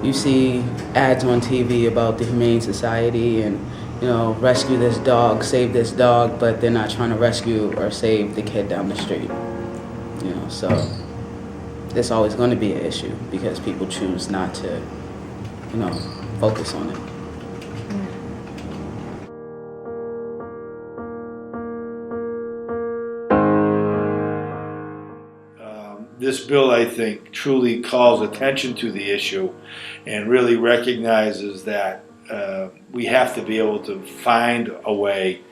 you see ads on TV about the Humane Society and, you know, rescue this dog, save this dog, but they're not trying to rescue or save the kid down the street. You know, so there's always going to be an issue because people choose not to, you know, focus on it. This bill, I think, truly calls attention to the issue and really recognizes that we have to be able to find a way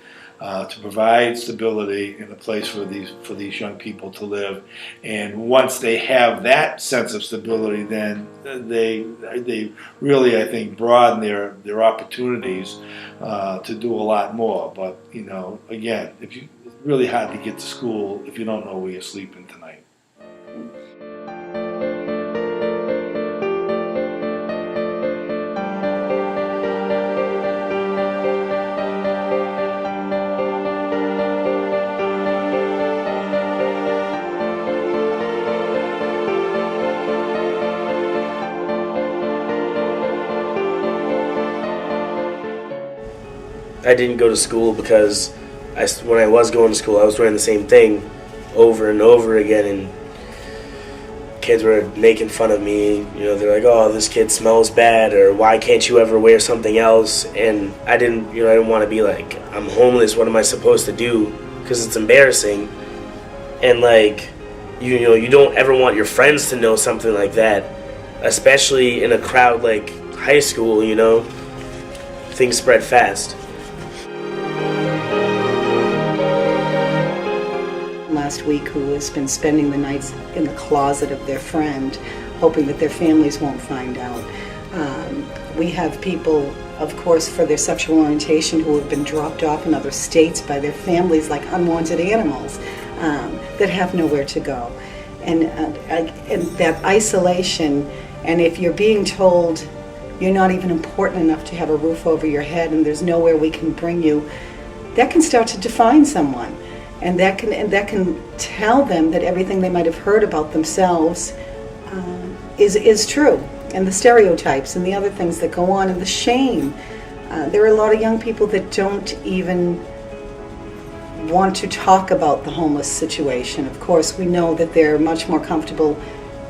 to provide stability in a place for these young people to live. And once they have that sense of stability, then they really, I think, broaden their opportunities to do a lot more. But, you know, again, it's really hard to get to school if you don't know where you're sleeping tonight. I didn't go to school because when I was going to school, I was wearing the same thing over and over again, and kids were making fun of me. You know, they're like, "Oh, this kid smells bad," or "Why can't you ever wear something else?" And I didn't want to be like, "I'm homeless. What am I supposed to do?" Because it's embarrassing, and like, you don't ever want your friends to know something like that, especially in a crowd like high school. You know, things spread fast. Last week, who has been spending the nights in the closet of their friend, hoping that their families won't find out. We have people, of course, for their sexual orientation who have been dropped off in other states by their families like unwanted animals that have nowhere to go. And that isolation, and if you're being told you're not even important enough to have a roof over your head and there's nowhere we can bring you, that can start to define someone. And that can tell them that everything they might have heard about themselves is true, and the stereotypes and the other things that go on, and the shame. There are a lot of young people that don't even want to talk about the homeless situation. Of course, we know that they're much more comfortable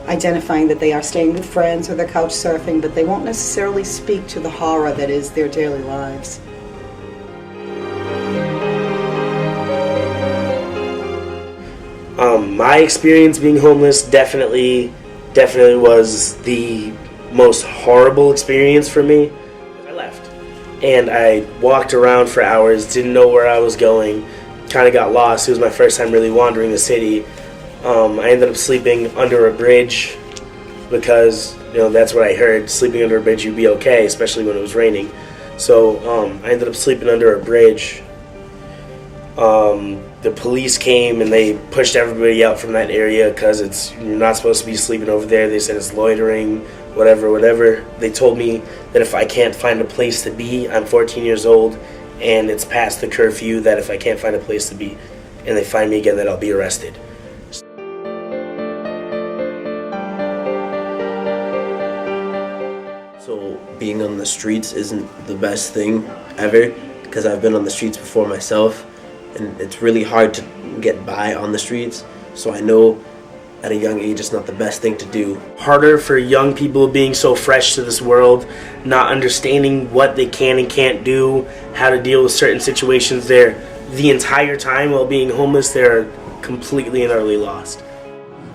identifying that they are staying with friends or they're couch surfing, but they won't necessarily speak to the horror that is their daily lives. My experience being homeless definitely was the most horrible experience for me. I left and I walked around for hours, didn't know where I was going, kind of got lost. It was my first time really wandering the city. I ended up sleeping under a bridge because, you know, that's what I heard. Sleeping under a bridge, you'd be okay, especially when it was raining. So I ended up sleeping under a bridge. The police came and they pushed everybody out from that area because you're not supposed to be sleeping over there. They said it's loitering, whatever. They told me that if I can't find a place to be, I'm 14 years old and it's past the curfew, that if I can't find a place to be and they find me again, that I'll be arrested. So being on the streets isn't the best thing ever, because I've been on the streets before myself. And it's really hard to get by on the streets, so I know at a young age it's not the best thing to do. Harder for young people being so fresh to this world, not understanding what they can and can't do, how to deal with certain situations. They're the entire time while being homeless, they're completely and utterly lost.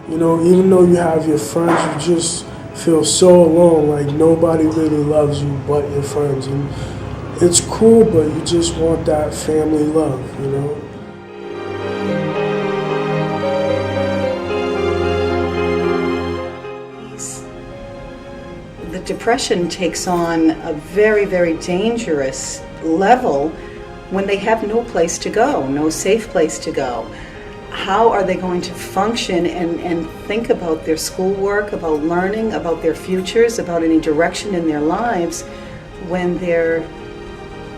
You know, even though you have your friends, you just feel so alone, like nobody really loves you but your friends. And it's cool, but you just want that family love, you know? The depression takes on a very, very dangerous level when they have no place to go, no safe place to go. How are they going to function and think about their schoolwork, about learning, about their futures, about any direction in their lives when their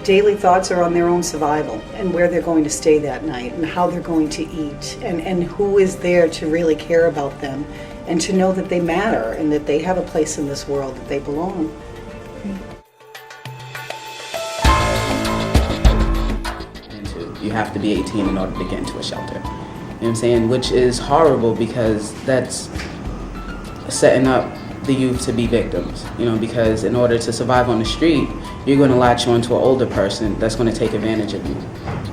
daily thoughts are on their own survival and where they're going to stay that night and how they're going to eat and who is there to really care about them and to know that they matter and that they have a place in this world, that they belong. You have to be 18 in order to get into a shelter. You know what I'm saying? Which is horrible because that's setting up the youth to be victims. You know, because in order to survive on the street, you're going to latch on to an older person that's going to take advantage of you.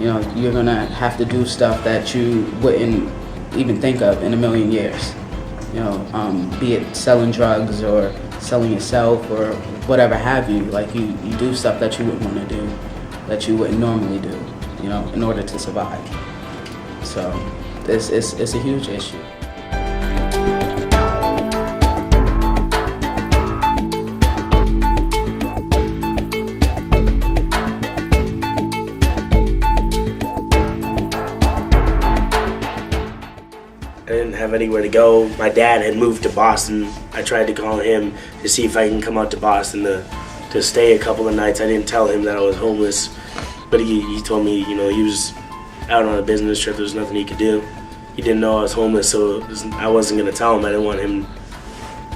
You know, you're going to have to do stuff that you wouldn't even think of in a million years. You know, be it selling drugs or selling yourself or whatever have you. Like you do stuff that you wouldn't want to do, that you wouldn't normally do, you know, in order to survive. So it's a huge issue. I didn't have anywhere to go. My dad had moved to Boston. I tried to call him to see if I can come out to Boston to stay a couple of nights. I didn't tell him that I was homeless, but he told me, you know, he was out on a business trip. There was nothing he could do. He didn't know I was homeless, so I wasn't gonna tell him. I didn't want him,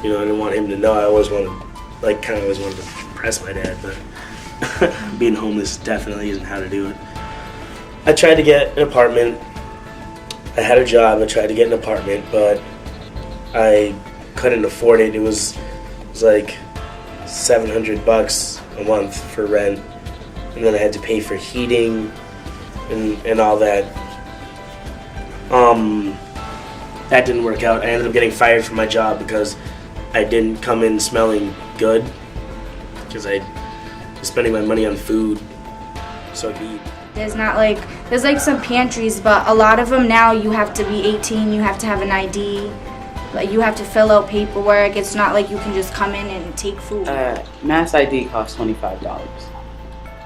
you know, I didn't want him to know. I always wanted, like, kind of always wanted to impress my dad, but being homeless definitely isn't how to do it. I tried to get an apartment. I had a job, I tried to get an apartment, but I couldn't afford it. It was like $700 a month for rent, and then I had to pay for heating and all that. That didn't work out. I ended up getting fired from my job because I didn't come in smelling good, because I was spending my money on food so I could eat. There's like some pantries, but a lot of them now you have to be 18, you have to have an ID, like you have to fill out paperwork. It's not like you can just come in and take food. Mass ID costs $25.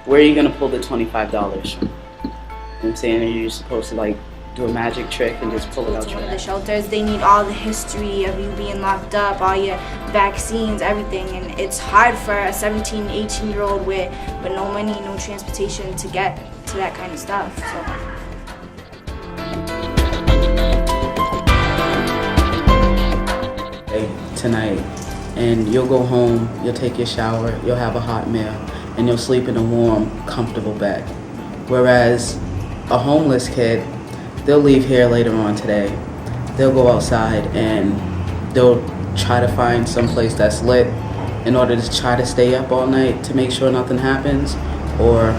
Where are you gonna pull the $25 from? You know what I'm saying? Are you supposed to like do a magic trick and just pull it out your The ass? shelters, they need all the history of you being locked up, all your vaccines, everything, and it's hard for a 17, 18-year-old with no money, no transportation to get to that kind of stuff. So tonight, and you'll go home, you'll take your shower, you'll have a hot meal, and you'll sleep in a warm, comfortable bed. Whereas a homeless kid, they'll leave here later on today, they'll go outside and they'll try to find some place that's lit in order to try to stay up all night to make sure nothing happens, or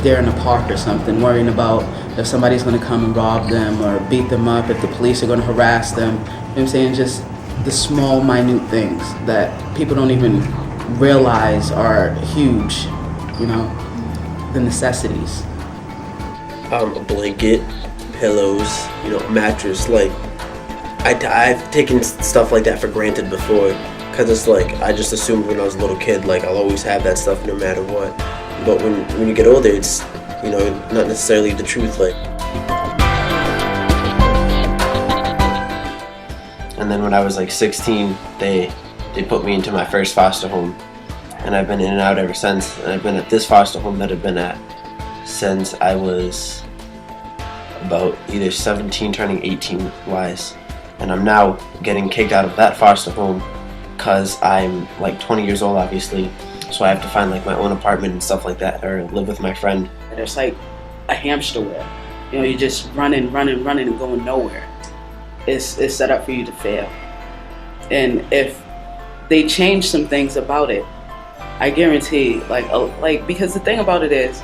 they're in a park or something worrying about if somebody's going to come and rob them or beat them up, if the police are going to harass them. You know what I'm saying? Just the small, minute things that people don't even realize are huge, you know, the necessities. A blanket, pillows, you know, a mattress. Like, I've taken stuff like that for granted before, because it's like, I just assumed when I was a little kid, like, I'll always have that stuff no matter what. But when you get older, it's, you know, not necessarily the truth. Like, and then when I was like 16, they put me into my first foster home, and I've been in and out ever since. And I've been at this foster home that I've been at since I was about either 17 turning 18 wise, and I'm now getting kicked out of that foster home because I'm like 20 years old, obviously. So I have to find like my own apartment and stuff like that, or live with my friend. It's like a hamster wheel. You know, you're just running and going nowhere. It's set up for you to fail. And if they change some things about it, I guarantee, like because the thing about it is,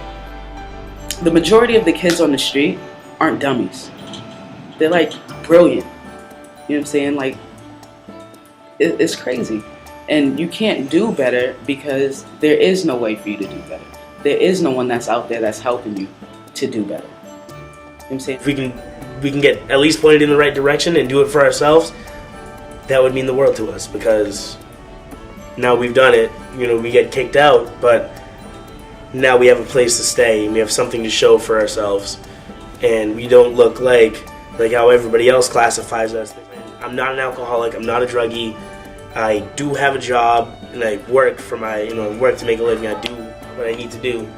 the majority of the kids on the street aren't dummies. They're like brilliant. You know what I'm saying? Like, it's crazy. And you can't do better because there is no way for you to do better. There is no one that's out there that's helping you to do better. You know what I'm saying? If we can get at least pointed in the right direction and do it for ourselves, that would mean the world to us, because now we've done it. You know, we get kicked out, but now we have a place to stay and we have something to show for ourselves, and we don't look like how everybody else classifies us. I'm not an alcoholic, I'm not a druggie. I do have a job, and I work for my, work to make a living. I do what I need to do.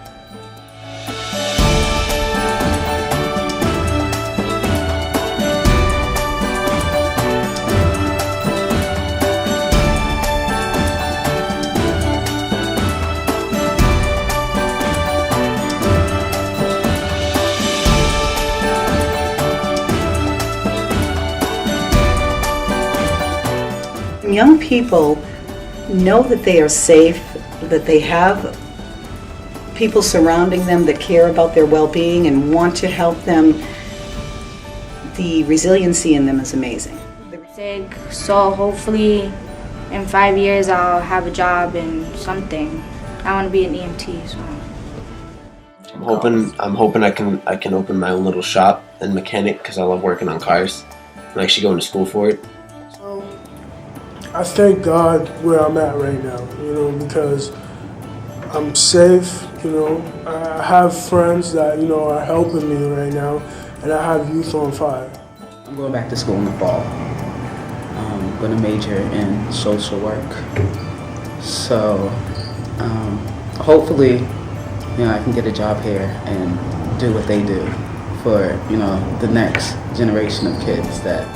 people know that they are safe, that they have people surrounding them that care about their well-being and want to help them, the resiliency in them is amazing. So hopefully in 5 years I'll have a job in something. I want to be an EMT. So I'm hoping I can open my own little shop and mechanic because I love working on cars. I'm actually going to school for it. I thank God where I'm at right now, because I'm safe, I have friends that, are helping me right now, and I have Youth on Fire. I'm going back to school in the fall. I'm going to major in social work. So hopefully, I can get a job here and do what they do for, the next generation of kids that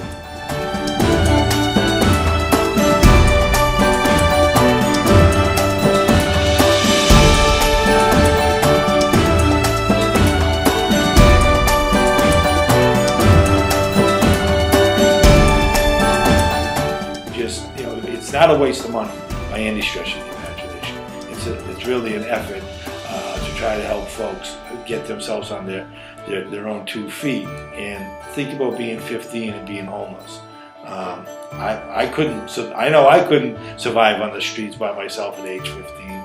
it's not a waste of money by any stretch of the imagination. It's really an effort to try to help folks get themselves on their own 2 feet. And think about being 15 and being homeless. I know I couldn't survive on the streets by myself at age 15.